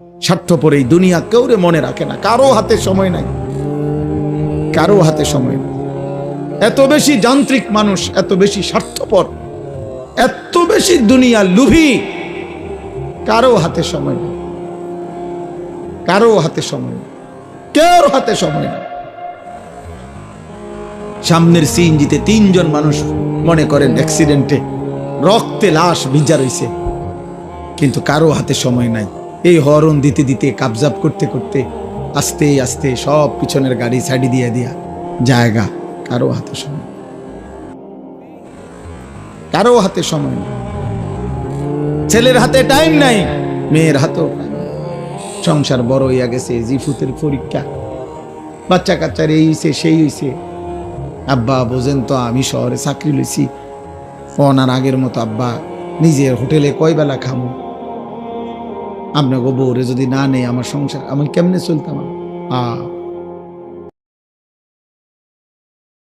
স্বার্থপর এই দুনিয়া কেউরে মনে রাখে না, কারো হাতে সময় নাই, কারো হাতে সময় নাই। এত বেশি যান্ত্রিক মানুষ, এত বেশি স্বার্থপর, এত বেশি দুনিয়া লুভি, কারো হাতে সময় নেই, কারো হাতে সময় নেই, কেউ হাতে সময় নেই। সামনের সিএনজিতে 3 জন মানুষ মনে করেন অ্যাক্সিডেন্টে রক্তে লাশ ভিজা রইছে, কিন্তু কারো হাতে সময় নাই। এই হরন দিতে দিতে কাবজাব করতে করতে আস্তে আস্তে সব পিছনের গাড়ি সাইডে দিয়ে দিয়া জায়গা, কারো হাতে সময়, কারো হাতে সময় নেই। ছেলের হাতে টাইম নাই, মেয়ের হাতেও টাইম নাই। সংসার বড় হইয়া গেছে, জিফুতের পরীক্ষা, বাচ্চা কাচ্চার এই হইছে সেই হইছে। আব্বা বোঝেন তো, আমি শহরে চাকরি লইছি, ওনার আগের মতো আব্বা নিজের হোটেলে কয় বেলা খামো, আপনাকে বউরে যদি না নেই আমার সংসার আমি কেমনে চলতাম।